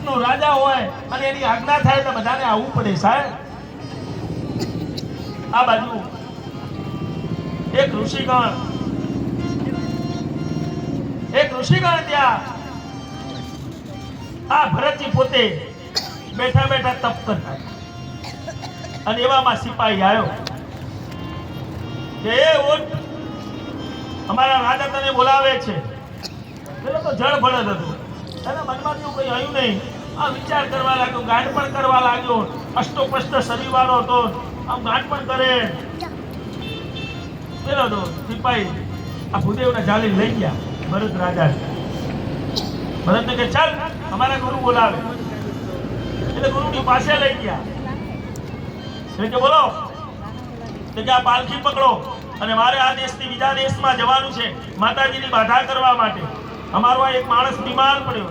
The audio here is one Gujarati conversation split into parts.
દેશનો રાજા હોય અને એની આજ્ઞા થાય તો બધાને આવવું પડે સાહેબ. આ બાજુ એક ઋષિગણ ત્યાં આ ભરતજી પોતે બેઠા બેઠા તપ કરતા અને એવામાં સિપાહી આવ્યો કે એ ઓટ અમારા રાજા તને બોલાવે છે. પેલો તો જળ ભળત હતો, એના મનમાં એવું કઈ આવ્યું નહીં. આ વિચાર કરવા લાગ્યો, ગાંઠ પણ કરવા લાગ્યો. અષ્ટોપષ્ટ શનિવારો હતો, આમ ગાંઠ પણ કરે. પેલો તો સિપાહી આ ભૂદેવને જાળી લઈ ગયા ભરત રાજા. ભરતને કે ચાલ અમારા ગુરુ બોલાવે. એટલે ગુરુની પાસે લઈ ગયા. એટલે કે બોલો કે આ પાલખી પકડો અને મારે આ દેશથી બીજા દેશમાં જવાનું છે માતાજીની બાધા કરવા માટે. અમારો આ એક માણસ બીમાર પડ્યો.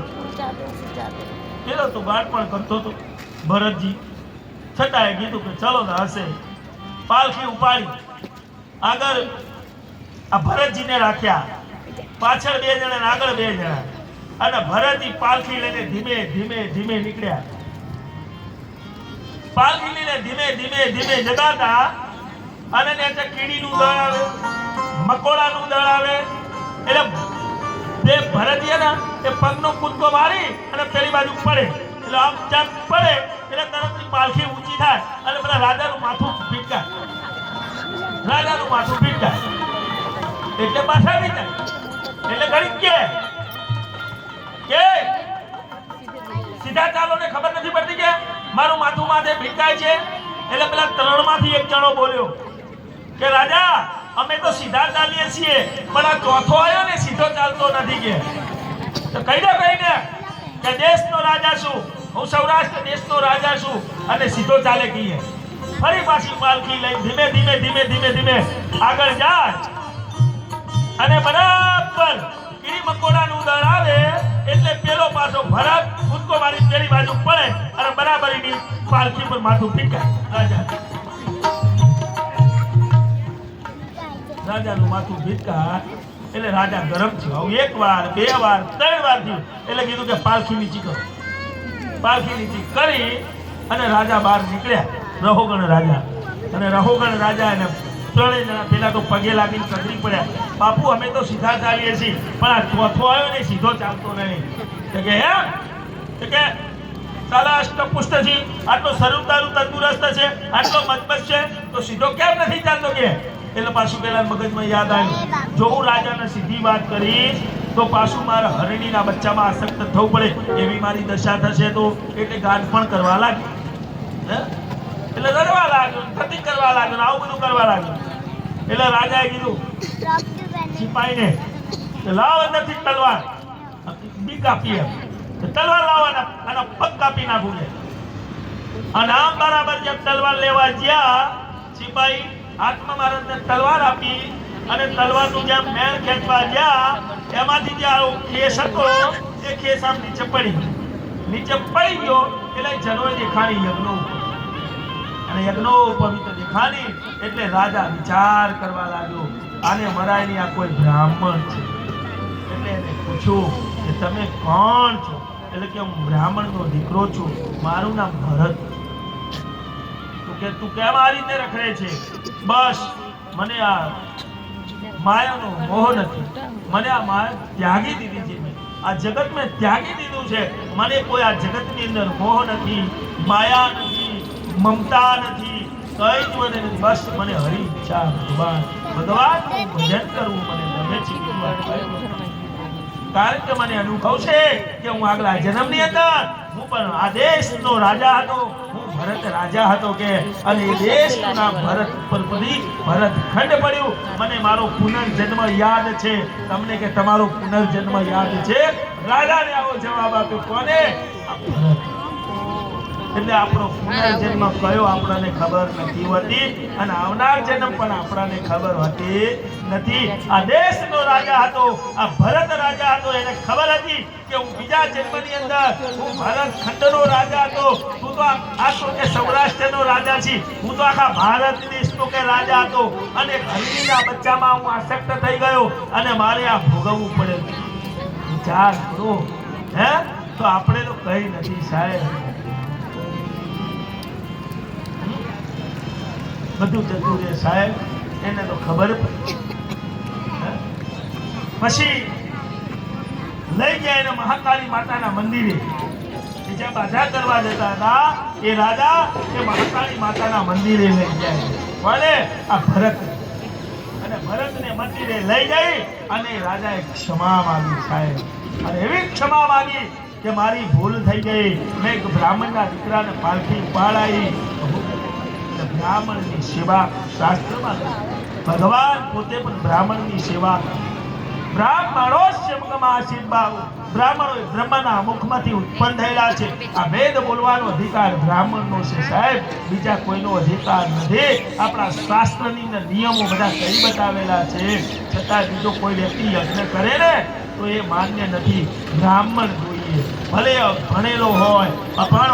પેલો તો ગાંઠ પણ કરતો હતો ભરતજી, છતાંય કીધું કે ચલો ને હશે. પાલખી ઉપાડી આગળ આ ભરતજીને રાખ્યા, પાછળ 2 જણા ને આગળ 2 જણા. અને ભરતજી પાલખી લઈને ધીમે ધીમે ધીમે નીકળ્યા. પાલખી લઈને ધીમે ધીમે ધીમે જતા અને ત્યાં કીડીનું દળ આવે, મકોડાનું દળ આવે. એટલે તે ભરતજી ને એ પગનો કૂદકો મારી અને પેલી બાજુ પડે. એટલે આમ ચાપ પડે એટલે તરતની પાલખી ઊંચી થાય અને પેલા રાજાનું માથું ભીટકાય. રાજાનું માથું ભીટકાય એટલે પાછા આવી જાય. એટલે ઘડીક કે સીધા ચાલો ને ખબર નથી પડતી કે મારું માથું માથે ભીટકાય છે. એટલે પેલા 3 માંથી એક જણો બોલ્યો કે રાજા અમે તો સીધા ચાલીએ છીએ, પણ આ ચોથો આવ્યો ને સીધો ચાલતો નથી. કે તો કહી દે કે દેશનો રાજા છું હું, સૌરાષ્ટ્ર દેશનો રાજા છું અને સીધો ચાલે કહીએ. ફરી પાછી પાલખી લઈ ધીમે ધીમે ધીમે ધીમે ધીમે આગળ જાય અને બરાબર કીડી મકોડાનું દળ આવે એટલે પેલો પાછો ભરત કૂદકો મારી પેલી બાજુ પડે અને બરાબર એની પાલખી પર માથું ભીટકાય. રાજાનું માથું ભીટકાય એટલે રાજા ગરમ થયો. 1 વાર 2 વાર 3 વાર થયું એટલે કીધું કે પાલખી નીચી કરો. પાલખી નીચી કરી અને રાજા બહાર નીકળ્યા, રહોગણ રાજા. અને રહોગણ રાજા એને 3 જણા પેલા તો પગે લાગીને કતરી પડ્યા, બાપુ અમે તો સીધા ચાલીએ છીએ પણ આ ચોથો આવ્યો ને સીધો ચાલતો નહીં. કે એમ કે સાલા અષ્ટપુષ્ટ છે, આટલો શરીર તારું તંદુરસ્ત છે, આટલો મજબૂત છે તો સીધો કેમ નથી ચાલતો? કે એટલે પાછું પેલા મગજમાં યાદ આવ્યું, જો હું રાજાને સીધી વાત કરીશ તો પાછું મારા હરણીના બચ્ચામાં આસક્ત થવું પડે એવી મારી દશા થશે. તો એટલે ગાંઠ પણ કરવા લાગી, એટલે રડવા લાગ્યો, થતી કરવા લાગ્યો, આવું બધું કરવા લાગ્યું. એટલે રાજાએ કીધું સિપાહીને લાવ અંદરથી તલવાર, બી કાપી એમ તલવાર લાવવાના અને પગ કાપી નાખું. અને આમ બરાબર જેમ તલવાર લેવા જ્યાં સિપાહી હાથમાં મારા તલવાર આપી અને તલવારનું જેમ મેળ ખેંચવા જ્યાં એમાંથી જે ખેસ હતો એ ખેસ આમ નીચે પડી ગયો. એટલે જનોએ દેખાણી યજ્ઞો અને યજ્ઞો પવિત્ર દેખાણી. એટલે રાજા વિચાર કરવા લાગ્યો, આને મરાયની આ કોઈ બ્રાહ્મણ છે. એટલે એને પૂછ્યું કે તમે કોણ છો? એટલે કે હું બ્રાહ્મણનો દીકરો છું, મારું નામ ભરત. કે તું કેમ આ રીતે રખડે છે? બસ મને આ માયાનો મોહ નથી, મને આ માયા ત્યાગી દીધી છે, આ જગત મેં ત્યાગી દીધું છે. મને કોઈ આ જગતની અંદર મોહ નથી, માયા નથી, મમતા નથી, કઈ જ મને નથી. બસ મને હરી ઈચ્છા ભગવાનનું ભજન કરવું મને ગમે છે. કારણ કે મને અનુભવ છે કે હું આગલા જન્મની અંદર હું પણ આ દેશનો રાજા હતો, હું ભરત રાજા હતો. કે અને એ દેશનું નામ ભરત ઉપર પડી ભરત ખંડ પડ્યું. મને મારો પુનર્જન્મ યાદ છે. તમને કે તમારો પુનર્જન્મ યાદ છે? રાજાને આવો જવાબ આપ્યો, કોને? ભરત. એટલે આપણો પુનર્જન્મ કયો આપણને ખબર નથી હોતી અને આવનાર જન્મ પણ આપણને ખબર હોતી નથી. આ દેશનો રાજા હતો, આ ભરત રાજા હતો, એને ખબર હતી કે હું બીજા જન્મની અંદર હું ભરત ખંડનો રાજા હતો. તું તો આ તો કે સૌરાષ્ટ્રનો રાજા છે, હું તો આખા ભારત દેશનો કે રાજા હતો. અને હરણીના બચ્ચામાં હું આસક્ત થઈ ગયો અને મારે આ ભોગવવું પડે. વિચાર કરો. હે તો આપણે તો કઈ નથી સાહેબ. બધું જતું રહે સાહેબ, એને તો ખબર પડી. પછી લઈ ગયા એને મહાકાળી માતાના મંદિરે. બીજા બાધા કરવા જતા હતા એ રાજા એ મહાકાળી માતાના મંદિરે લઈ જાય. ભલે આ ભરત અને ભરતને મંદિરે લઈ જઈ અને રાજાએ ક્ષમા માંગી સાહેબ. અને એવી ક્ષમા માંગી કે મારી ભૂલ થઈ ગઈ, મેં એક બ્રાહ્મણના દીકરાને પાલખી ઉપાડાવી. બ્રાહ્મણની સેવા શાસ્ત્રમાં ભગવાન પોતે પણ બ્રાહ્મણની સેવા. બ્રાહ્મણો બ્રાહ્મણો બ્રહ્માના મુખમાંથી ઉત્પન્ન થયેલા છે. આ વેદ બોલવાનો અધિકાર બ્રાહ્મણનો છે સાહેબ, બીજા કોઈનો અધિકાર નથી. આપણા શાસ્ત્રની અંદર નિયમો બધા કઈ બતાવેલા છે, છતાં બીજો કોઈ વ્યક્તિ યજ્ઞ કરે ને તો એ માન્ય નથી. બ્રાહ્મણ જોઈએ, ભલે ભણેલો હોય અભણ